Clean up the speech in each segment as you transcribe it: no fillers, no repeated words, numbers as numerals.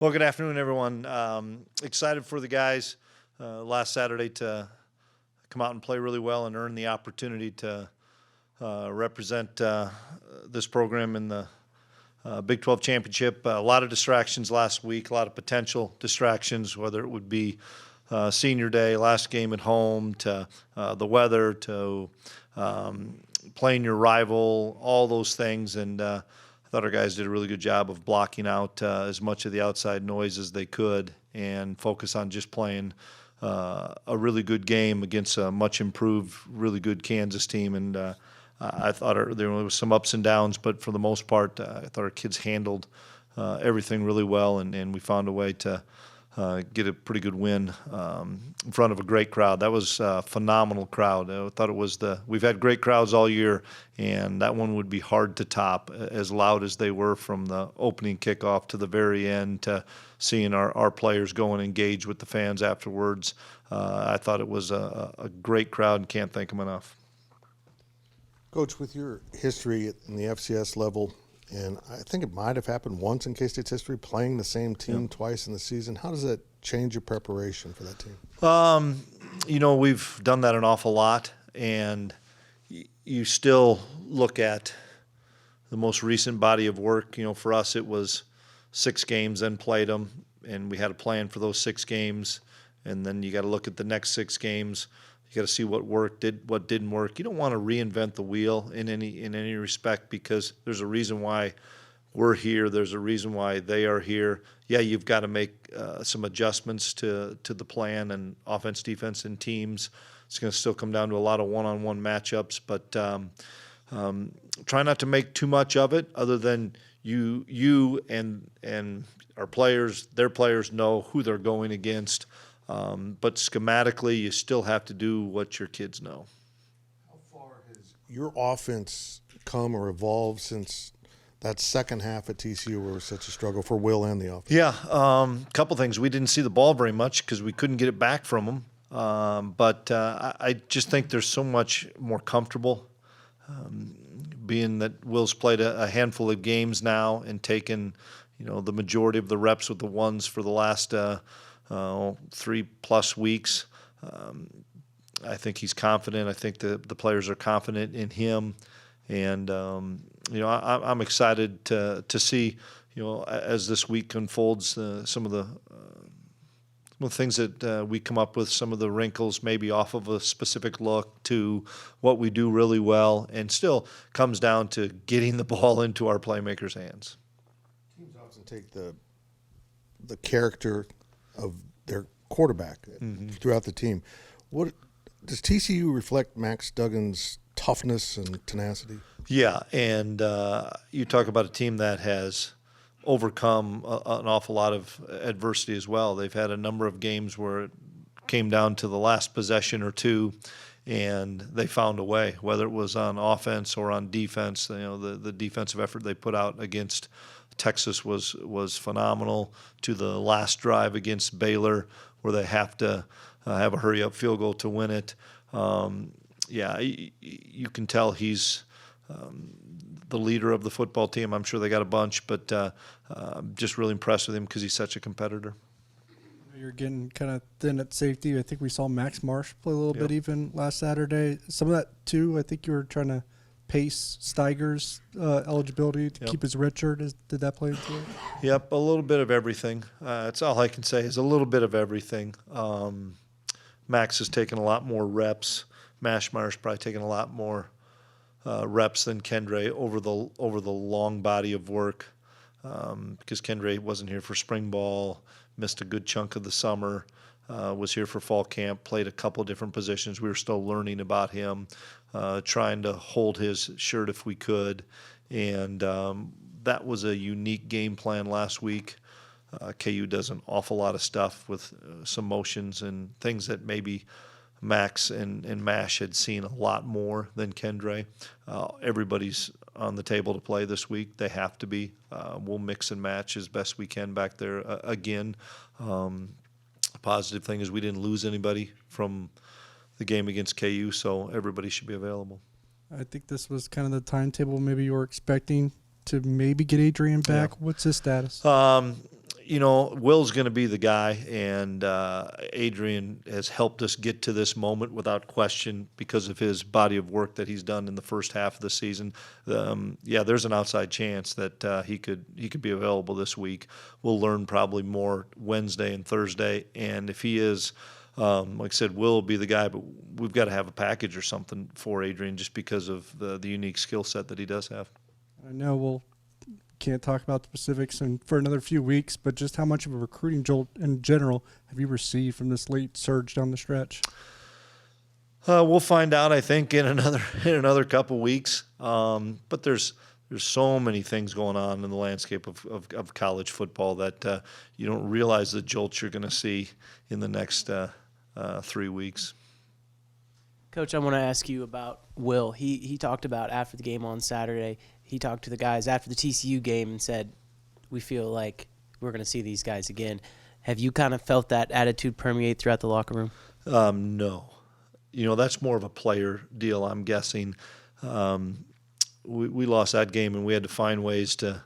Well, good afternoon, everyone. Excited for the guys last Saturday to come out and play really well and earn the opportunity to represent this program in the Big 12 championship. A lot of distractions last week, a lot of potential distractions, whether it would be senior day, last game at home, to the weather, to playing your rival, all those things. And I thought our guys did a really good job of blocking out as much of the outside noise as they could and focus on just playing a really good game against a much improved, really good Kansas team. And I thought there was some ups and downs, but for the most part, I thought our kids handled everything really well, and we found a way to get a pretty good win in front of a great crowd. That was a phenomenal crowd. I thought it was we've had great crowds all year, and that one would be hard to top, as loud as they were from the opening kickoff to the very end, to seeing our players go and engage with the fans afterwards. I thought it was a great crowd and can't thank them enough. Coach, with your history in the FCS level, and I think it might have happened once in K-State's history, playing the same team twice in the season, how does that change your preparation for that team? We've done that an awful lot, and you still look at the most recent body of work. For us, it was 6 games, then played them, and we had a plan for those 6 games, and then you got to look at the next 6 games. You got to see what worked, what didn't work. You don't want to reinvent the wheel in any respect, because there's a reason why we're here. There's a reason why they are here. Yeah, you've got to make some adjustments to the plan and offense, defense, and teams. It's going to still come down to a lot of one-on-one matchups, but try not to make too much of it, other than you and our players, their players know who they're going against. But schematically, you still have to do what your kids know. How far has your offense come or evolved since that second half at TCU where it was such a struggle for Will and the offense? Yeah, a couple things. We didn't see the ball very much because we couldn't get it back from them. But I just think they're so much more comfortable, being that Will's played a handful of games now and taken, the majority of the reps with the ones for the last 3+ weeks. I think he's confident. I think the players are confident in him, and I'm excited to see, as this week unfolds, some of the things that we come up with, some of the wrinkles maybe off of a specific look to what we do really well, and still comes down to getting the ball into our playmakers' hands. Teams often take the character of their quarterback throughout the team. What does TCU reflect Max Duggan's toughness and tenacity? Yeah, and you talk about a team that has overcome an awful lot of adversity as well. They've had a number of games where it came down to the last possession or two, and they found a way, whether it was on offense or on defense. The defensive effort they put out against Texas was phenomenal, to the last drive against Baylor where they have to have a hurry-up field goal to win it. You can tell he's the leader of the football team. I'm sure they got a bunch, but just really impressed with him because he's such a competitor. You're getting kind of thin at safety. I think we saw Max Marsh play a little bit even last Saturday. Some of that, too, I think you were trying to pace Steiger's eligibility to keep his red shirt. Did that play into it? Yep, a little bit of everything. That's all I can say, is a little bit of everything. Max has taken a lot more reps. Mashmar's probably taken a lot more reps than Kendre over the long body of work, because Kendre wasn't here for spring ball, missed a good chunk of the summer, was here for fall camp, played a couple different positions. We were still learning about him, trying to hold his shirt if we could, and that was a unique game plan last week. KU does an awful lot of stuff with some motions and things that maybe Max and Mash had seen a lot more than Kendre. Everybody's on the table to play this week. They have to be. We'll mix and match as best we can back there. Again, positive thing is we didn't lose anybody from the game against KU, so everybody should be available. I think this was kind of the timetable maybe you were expecting to maybe get Adrian back. Yeah. What's his status? Will's going to be the guy, and Adrian has helped us get to this moment without question because of his body of work that he's done in the first half of the season. There's an outside chance that he could be available this week. We'll learn probably more Wednesday and Thursday, and if he is, like I said, Will be the guy, but we've got to have a package or something for Adrian just because of the unique skill set that he does have. I know we'll can't talk about the specifics for another few weeks, but just how much of a recruiting jolt in general have you received from this late surge down the stretch? We'll find out, I think, in another couple weeks. But there's so many things going on in the landscape of college football that you don't realize the jolts you're going to see in the next 3 weeks. Coach, I want to ask you about Will. He talked about after the game on Saturday, he talked to the guys after the TCU game and said, we feel like we're going to see these guys again. Have you kind of felt that attitude permeate throughout the locker room? No. That's more of a player deal, I'm guessing. We lost that game, and we had to find ways to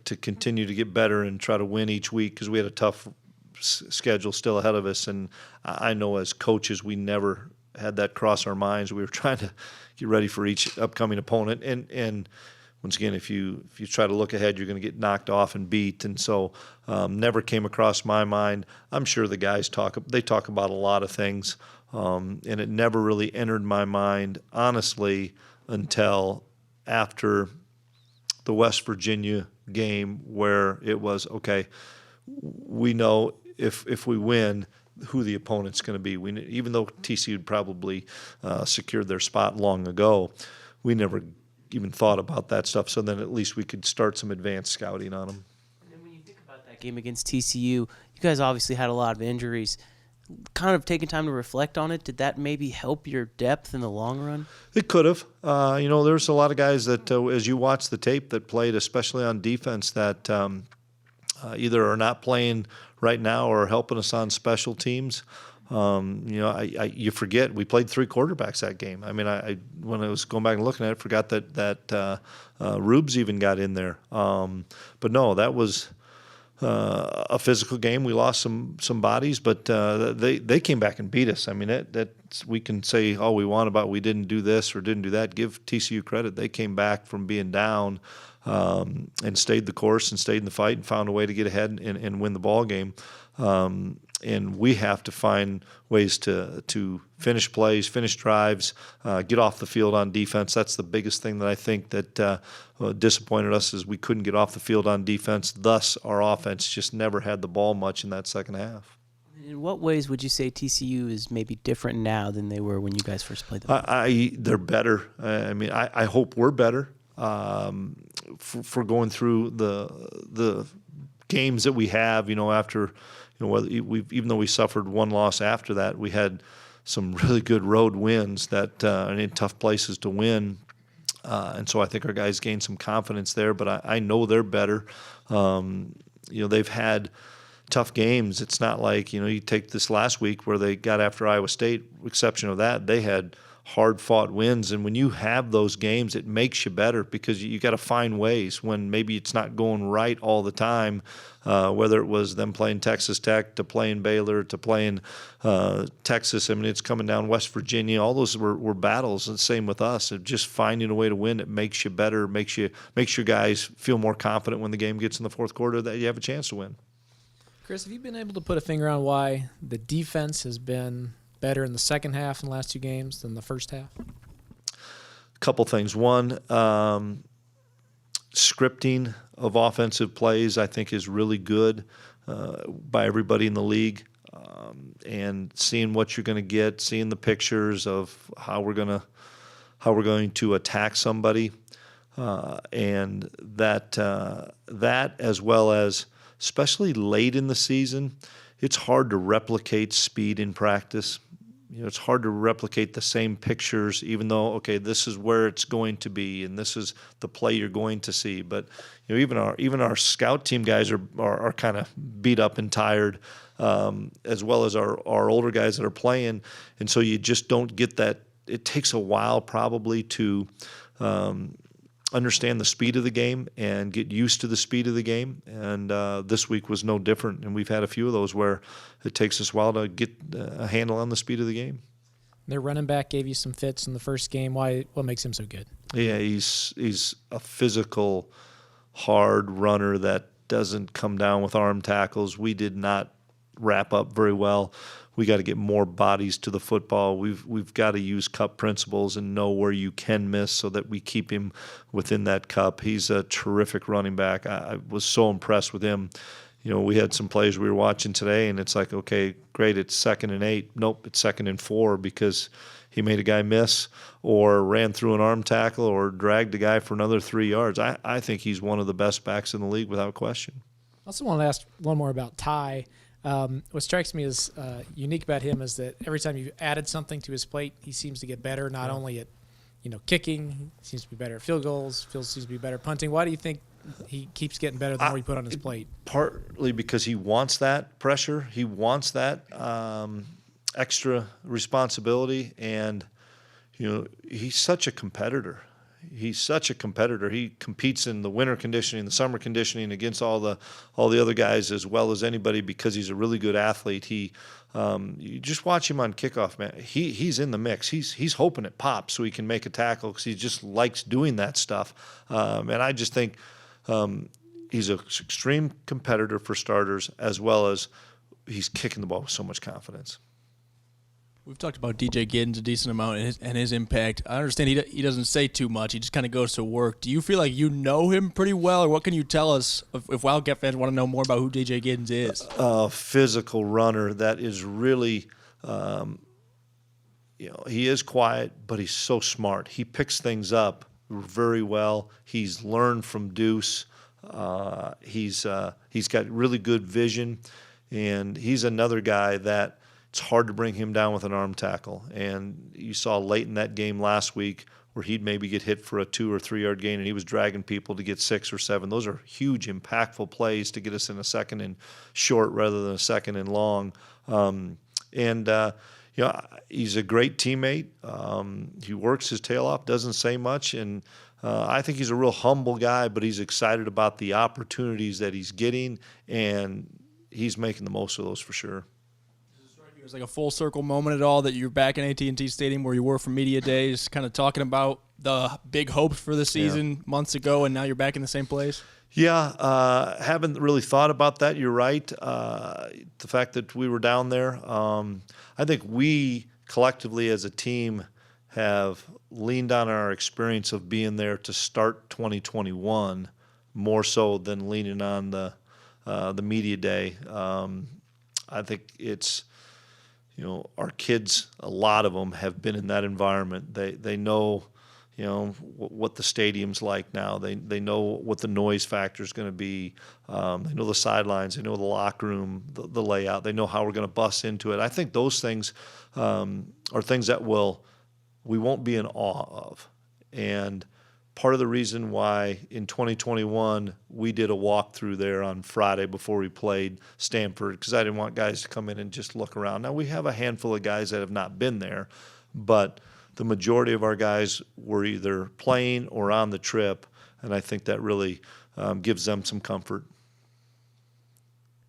continue to get better and try to win each week because we had a tough schedule still ahead of us. And I know as coaches we never had that cross our minds. We were trying to get ready for each upcoming opponent. And once again, if you try to look ahead, you're going to get knocked off and beat. And so never came across my mind. I'm sure the guys talk about a lot of things, and it never really entered my mind, honestly, until after the West Virginia game where it was, okay, we know if we win, who the opponent's going to be. Even though TCU had probably secured their spot long ago, we never even thought about that stuff. So then at least we could start some advanced scouting on them. And then when you think about that game against TCU, you guys obviously had a lot of injuries. Kind of taking time to reflect on it, did that maybe help your depth in the long run? It could have. There's a lot of guys that, as you watch the tape, that played, especially on defense, that either are not playing right now or helping us on special teams. You forget we played 3 quarterbacks that game. I mean, I when I was going back and looking at it, forgot that Rubes even got in there. But no, that was a physical game. We lost some bodies, but they came back and beat us. I mean, that we can say all we want about we didn't do this or didn't do that. Give TCU credit. They came back from being down and stayed the course and stayed in the fight and found a way to get ahead and win the ball game. And we have to find ways to finish plays, finish drives, get off the field on defense. That's the biggest thing that I think that disappointed us is we couldn't get off the field on defense. Thus, our offense just never had the ball much in that second half. In what ways would you say TCU is maybe different now than they were when you guys first played them? They're better. I hope we're better for going through the games that we have. After even though we suffered one loss after that, we had some really good road wins that and in tough places to win. And so I think our guys gained some confidence there. But I know they're better. They've had tough games. It's not like, you take this last week where they got after Iowa State, exception of that, they had hard-fought wins. And when you have those games, it makes you better because you got to find ways when maybe it's not going right all the time, whether it was them playing Texas Tech to playing Baylor to playing Texas. I mean, it's coming down West Virginia. All those were battles. And the same with us. Just finding a way to win, it makes you better, makes your guys feel more confident when the game gets in the fourth quarter that you have a chance to win. Chris, have you been able to put a finger on why the defense has been better in the second half in the last 2 games than the first half? A couple things. One, scripting of offensive plays I think is really good by everybody in the league, and seeing what you're going to get, seeing the pictures of how we're going to attack somebody, and that as well as especially late in the season, it's hard to replicate speed in practice. It's hard to replicate the same pictures, even though, okay, this is where it's going to be and this is the play you're going to see. But even our scout team guys are kind of beat up and tired, as well as our older guys that are playing, and so you just don't get that. It takes a while probably to understand the speed of the game and get used to the speed of the game. And this week was no different. And we've had a few of those where it takes us a while to get a handle on the speed of the game. Their running back gave you some fits in the first game. What makes him so good? Yeah, he's a physical, hard runner that doesn't come down with arm tackles. We did not wrap up very well. We got to get more bodies to the football. We've got to use cup principles and know where you can miss so that we keep him within that cup. He's a terrific running back. I was so impressed with him. You know, we had some plays we were watching today, and it's like, okay, great, it's 2nd and 8. Nope, it's 2nd and 4 because he made a guy miss or ran through an arm tackle or dragged a guy for another 3 yards. I think he's one of the best backs in the league without question. I also want to ask one more about Ty. What strikes me as unique about him is that every time you've added something to his plate, he seems to get better, not only at kicking, he seems to be better at field goals, seems to be better at punting. Why do you think he keeps getting better the more you put on his plate? Partly because he wants that pressure. He wants that extra responsibility. And, he's such a competitor. He's such a competitor. He competes in the winter conditioning, the summer conditioning against all the other guys as well as anybody because he's a really good athlete. You just watch him on kickoff, man. He's in the mix. He's hoping it pops so he can make a tackle because he just likes doing that stuff. And I just think he's an extreme competitor for starters, as well as he's kicking the ball with so much confidence. We've talked about DJ Giddens a decent amount and his impact. I understand he doesn't say too much. He just kind of goes to work. Do you feel like you know him pretty well, or what can you tell us if Wildcat fans want to know more about who DJ Giddens is? A physical runner that is really, he is quiet, but he's so smart. He picks things up very well. He's learned from Deuce. He's got really good vision, and he's another guy that it's hard to bring him down with an arm tackle. And you saw late in that game last week where he'd maybe get hit for a 2 or 3 yard gain, and he was dragging people to get 6 or 7. Those are huge, impactful plays to get us in a 2nd and short rather than a 2nd and long. He's a great teammate. He works his tail off, doesn't say much, and I think he's a real humble guy, but he's excited about the opportunities that he's getting, and he's making the most of those for sure. It was like a full circle moment at all that you're back in AT&T Stadium where you were for media days, kind of talking about the big hopes for the season months ago, and now you're back in the same place? Yeah, haven't really thought about that. You're right. The fact that we were down there, I think we collectively as a team have leaned on our experience of being there to start 2021 more so than leaning on the media day. I think it's, our kids, a lot of them have been in that environment. They know, what the stadium's like now. They know what the noise factor is going to be. They know the sidelines. They know the locker room, the layout. They know how we're going to bust into it. I think those things are things that we won't be in awe of. And part of the reason why in 2021 we did a walkthrough there on Friday before we played Stanford, because I didn't want guys to come in and just look around. Now we have a handful of guys that have not been there, but the majority of our guys were either playing or on the trip, and I think that really gives them some comfort.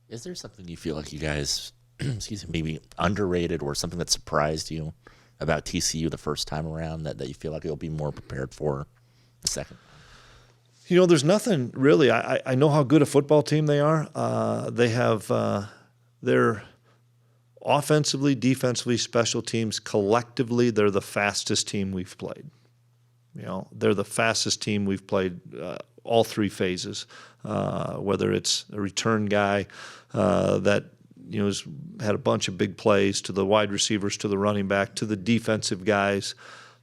Is there something you feel like you guys, maybe underrated or something that surprised you about TCU the first time around that you feel like you'll be more prepared for the second? There's nothing really. I know how good a football team they are. They have they're offensively, defensively, special teams, collectively, they're the fastest team we've played. They're the fastest team we've played all 3 phases, whether it's a return guy that has had a bunch of big plays, to the wide receivers, to the running back, to the defensive guys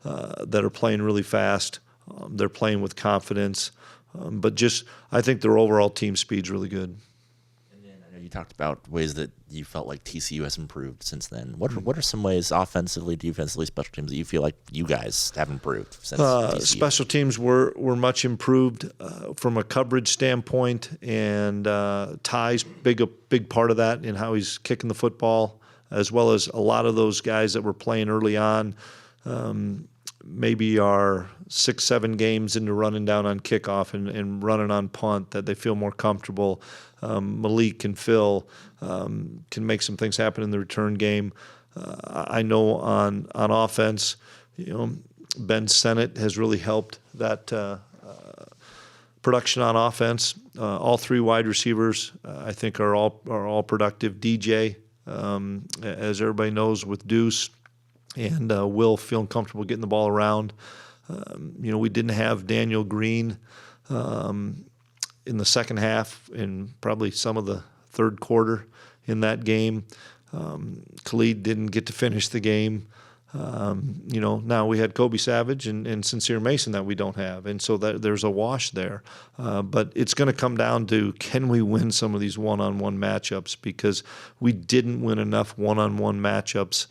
that are playing really fast. They're playing with confidence, but I think their overall team speed's really good. And then I know you talked about ways that you felt like TCU has improved since then. What are some ways, offensively, defensively, special teams, that you feel like you guys have improved since TCU? Special teams were much improved from a coverage standpoint, and Ty's a big part of that in how he's kicking the football, as well as a lot of those guys that were playing early on. maybe are 6-7 games into running down on kickoff and running on punt, that they feel more comfortable. Malik and Phil can make some things happen in the return game. I know on offense, Ben Sennett has really helped that production on offense. All three wide receivers, I think, are all productive. DJ, as everybody knows, with Deuce, and Will feeling comfortable getting the ball around. We didn't have Daniel Green in the second half and probably some of the third quarter in that game. Khalid didn't get to finish the game. Now we had Kobe Savage and Sincere Mason that we don't have, and so there's a wash there. But it's going to come down to, can we win some of these one-on-one matchups, because we didn't win enough one-on-one matchups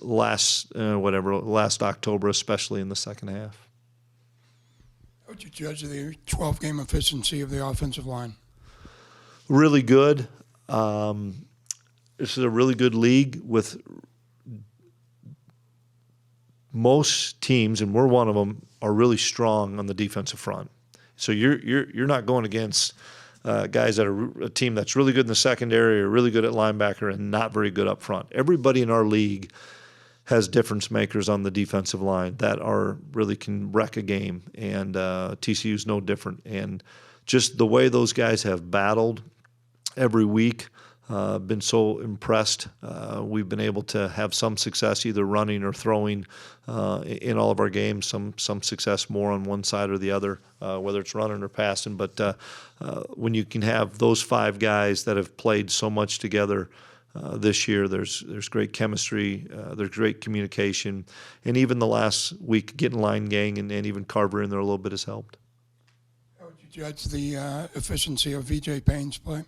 last October, especially in the second half. How would you judge the 12-game efficiency of the offensive line? Really good. This is a really good league with most teams, and we're one of them, are really strong on the defensive front. So you're not going against guys that are a team that's really good in the secondary or really good at linebacker and not very good up front. Everybody in our league has difference makers on the defensive line that really can wreck a game, and TCU's no different. And just the way those guys have battled every week, been so impressed. We've been able to have some success either running or throwing in all of our games, some success more on one side or the other, whether it's running or passing. But when you can have those five guys that have played so much together this year, there's great chemistry, there's great communication, and even the last week getting Line Gang and even Carver in there a little bit has helped. How would you judge the efficiency of VJ Payne's play?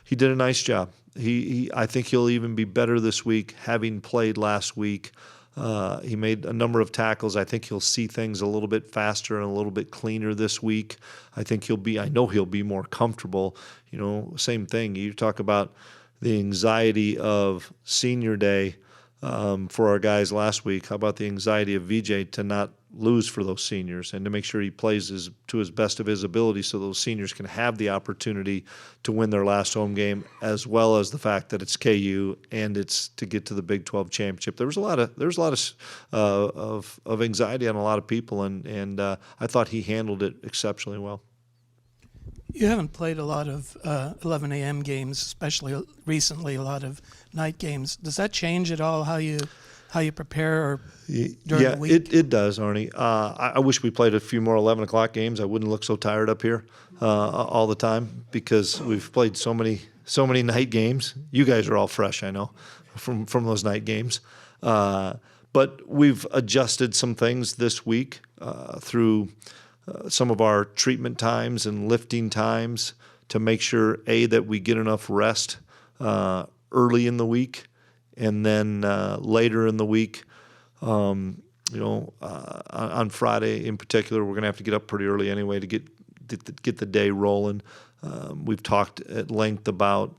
He did a nice job. I think he'll even be better this week, having played last week. He made a number of tackles. I think he'll see things a little bit faster and a little bit cleaner this week. I know he'll be more comfortable. Same thing. You talk about the anxiety of senior day for our guys last week. How about the anxiety of VJ to not lose for those seniors and to make sure he plays to his best of his ability so those seniors can have the opportunity to win their last home game, as well as the fact that it's KU and it's to get to the Big 12 championship. There was a lot of anxiety on a lot of people, and I thought he handled it exceptionally well. You haven't played a lot of 11 a.m. games, especially recently, a lot of night games. Does that change at all how you prepare during the week? It does, Arnie. I wish we played a few more 11 o'clock games. I wouldn't look so tired up here all the time, because we've played so many night games. You guys are all fresh, I know, from those night games. But we've adjusted some things this week through some of our treatment times and lifting times to make sure, that we get enough rest early in the week, and then later in the week, on Friday in particular, we're going to have to get up pretty early anyway to get the day rolling. We've talked at length about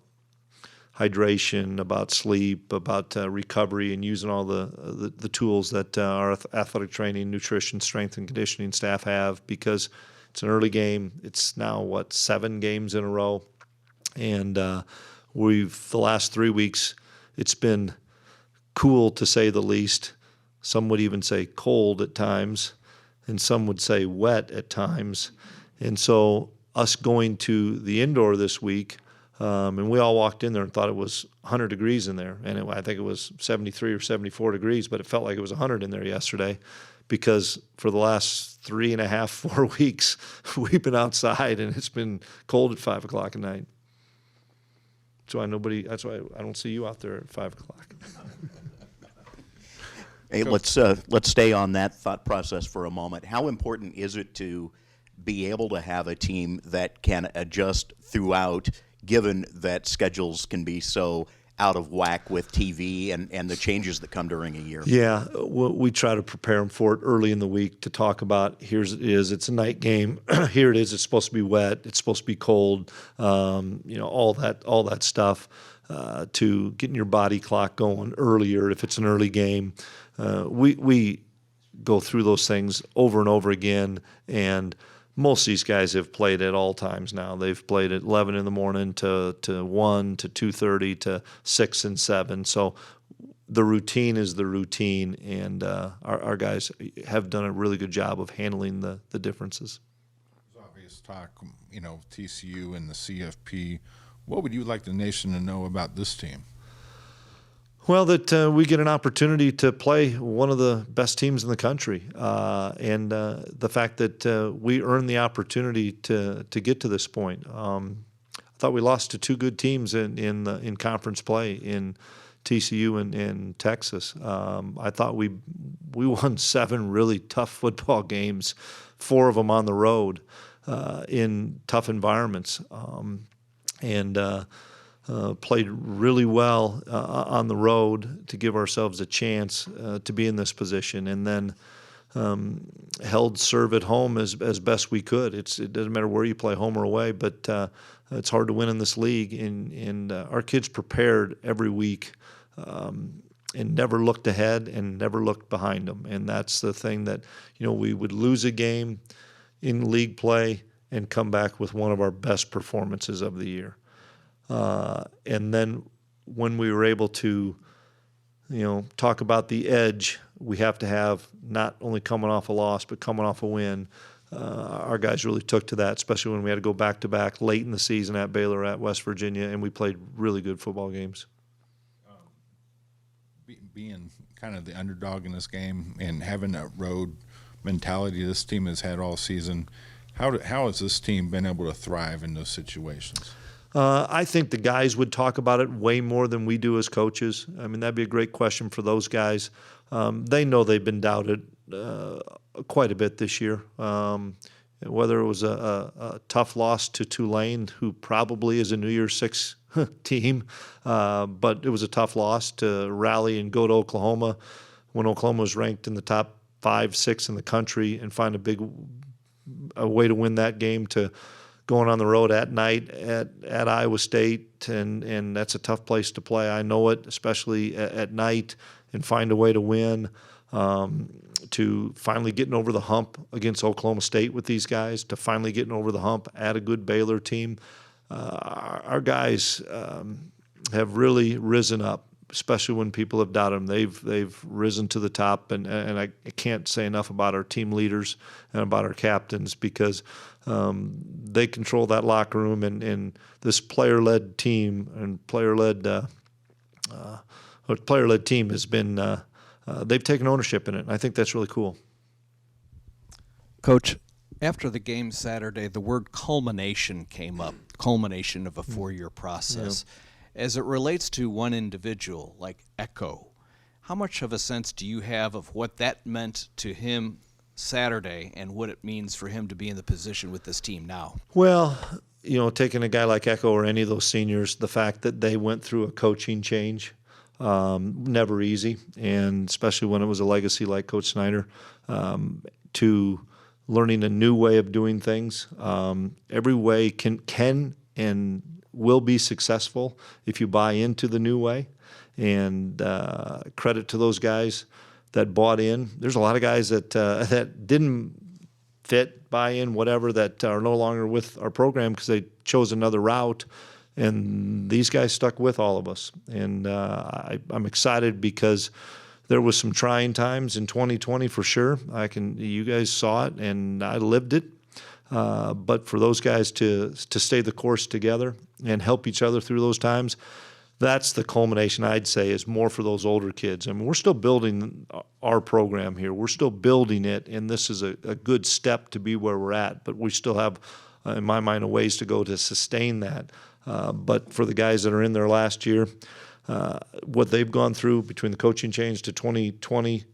hydration, about sleep, about recovery, and using all the tools that our athletic training, nutrition, strength, and conditioning staff have, because it's an early game. It's now, 7 games in a row. And the last 3 weeks, it's been cool, to say the least. Some would even say cold at times, and some would say wet at times. And so us going to the indoor this week, and we all walked in there and thought it was 100 degrees in there. And I think it was 73 or 74 degrees, but it felt like it was 100 in there yesterday, because for the last 3.5, 4 weeks, we've been outside and it's been cold at 5 o'clock at night. That's why I don't see you out there at 5 o'clock. Hey, let's stay on that thought process for a moment. How important is it to be able to have a team that can adjust throughout, given that schedules can be so out of whack with TV and the changes that come during a year? Yeah, we try to prepare them for it early in the week to talk about, it's a night game. Here it is, it's supposed to be wet, it's supposed to be cold, all that stuff, to getting your body clock going earlier if it's an early game. We go through those things over and over again. And most of these guys have played at all times now. They've played at 11 in the morning to 1 to 2:30 to 6 and 7. So the routine is the routine, and our guys have done a really good job of handling the differences. There's obvious talk, TCU and the CFP. What would you like the nation to know about this team? Well, that we get an opportunity to play one of the best teams in the country, and the fact that we earned the opportunity to get to this point. I thought we lost to two good teams in conference play in TCU and Texas. I thought we won 7 really tough football games, 4 of them on the road in tough environments, and played really well on the road to give ourselves a chance to be in this position, and then held serve at home as best we could. It doesn't matter where you play, home or away, but it's hard to win in this league, and our kids prepared every week and never looked ahead and never looked behind them. And that's the thing that, we would lose a game in league play and come back with one of our best performances of the year. And then when we were able to, talk about the edge we have to have, not only coming off a loss, but coming off a win, our guys really took to that, especially when we had to go back-to-back late in the season at Baylor, at West Virginia, and we played really good football games. Being kind of the underdog in this game and having that road mentality this team has had all season, how has this team been able to thrive in those situations? I think the guys would talk about it way more than we do as coaches. I mean, that'd be a great question for those guys. They know they've been doubted quite a bit this year. Whether it was a tough loss to Tulane, who probably is a New Year's Six team, but it was a tough loss to rally and go to Oklahoma when Oklahoma was ranked in the top 5, 6 in the country, and find a way to win that game, to going on the road at night at Iowa State, and that's a tough place to play. I know it, especially at night, and find a way to win, to finally getting over the hump against Oklahoma State with these guys, to finally getting over the hump at a good Baylor team. Our guys have really risen up, especially when people have doubted them. They've risen to the top, and I can't say enough about our team leaders and about our captains, because they control that locker room, and this player-led team and player-led team has been they've taken ownership in it, and I think that's really cool. Coach, after the game Saturday, the word culmination came up, culmination of a 4-year process. Yeah. As it relates to one individual like Echo, how much of a sense do you have of what that meant to him Saturday and what it means for him to be in the position with this team now? Well, taking a guy like Echo or any of those seniors, the fact that they went through a coaching change, never easy, and especially when it was a legacy like Coach Snyder, to learning a new way of doing things. Every way can and will be successful if you buy into the new way, and credit to those guys that bought in. There's a lot of guys that didn't fit, buy in, whatever, that are no longer with our program because they chose another route, and these guys stuck with all of us. And I'm excited because there was some trying times in 2020 for sure. You guys saw it, and I lived it. But for those guys to stay the course together and help each other through those times, that's the culmination, I'd say, is more for those older kids. I mean, we're still building our program here. We're still building it, and this is a good step to be where we're at. But we still have, in my mind, a ways to go to sustain that. But for the guys that are in there last year, what they've gone through between the coaching change to 2020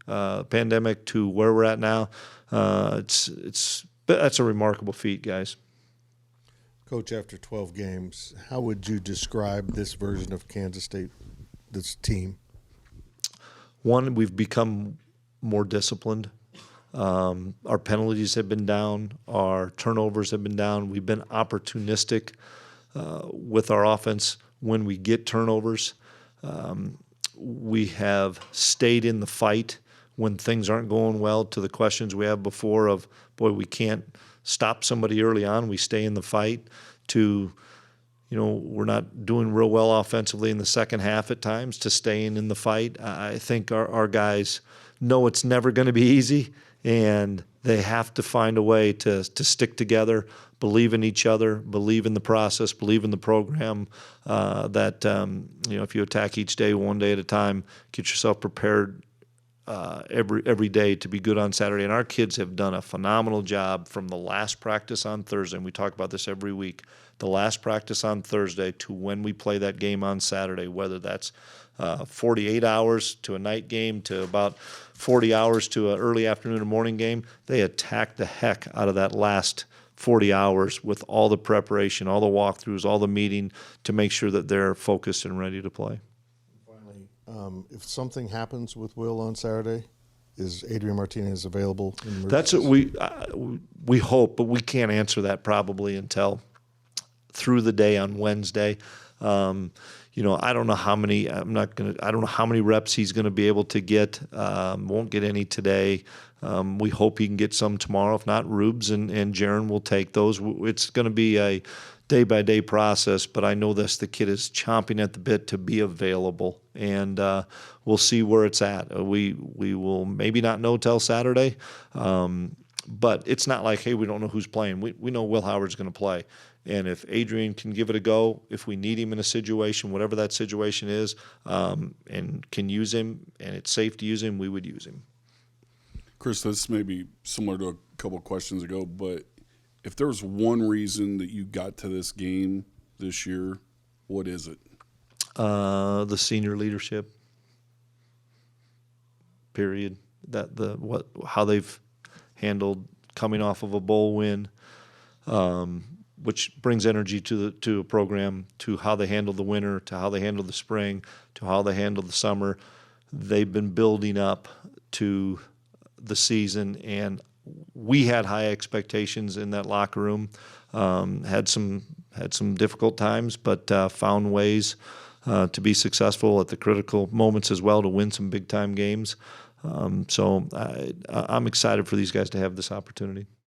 pandemic to where we're at now, that's a remarkable feat, guys. Coach, after 12 games, how would you describe this version of Kansas State, this team? One, we've become more disciplined. Our penalties have been down. Our turnovers have been down. We've been opportunistic with our offense when we get turnovers. We have stayed in the fight when things aren't going well, to the questions we have before of, boy, we can't stop somebody early on, we stay in the fight, to, we're not doing real well offensively in the second half at times, to staying in the fight. I think our guys know it's never going to be easy, and they have to find a way to stick together, believe in each other, believe in the process, believe in the program, that if you attack each day one day at a time, get yourself prepared every day to be good on Saturday. And our kids have done a phenomenal job from the last practice on Thursday, and we talk about this every week, the last practice on Thursday to when we play that game on Saturday, whether that's 48 hours to a night game to about 40 hours to an early afternoon or morning game. They attack the heck out of that last 40 hours with all the preparation, all the walkthroughs, all the meeting to make sure that they're focused and ready to play. Finally, if something happens with Will on Saturday, is Adrian Martinez available? That's what we hope, but we can't answer that probably until through the day on Wednesday. I don't know how many. I don't know how many reps he's going to be able to get. Won't get any today. We hope he can get some tomorrow. If not, Rubes and Jaron will take those. It's going to be a day-by-day process, but I know the kid is chomping at the bit to be available, and we'll see where it's at. We will maybe not know till Saturday, but it's not like, hey, we don't know who's playing. We know Will Howard's going to play. And if Adrian can give it a go, if we need him in a situation, whatever that situation is, and can use him, and it's safe to use him, we would use him. Chris, this may be similar to a couple of questions ago, but if there was one reason that you got to this game this year, what is it? The senior leadership. Period. How they've handled coming off of a bowl win. Which brings energy to a program, to how they handle the winter, to how they handle the spring, to how they handle the summer. They've been building up to the season, and we had high expectations in that locker room. Had some difficult times, but found ways to be successful at the critical moments as well, to win some big time games. So I'm excited for these guys to have this opportunity.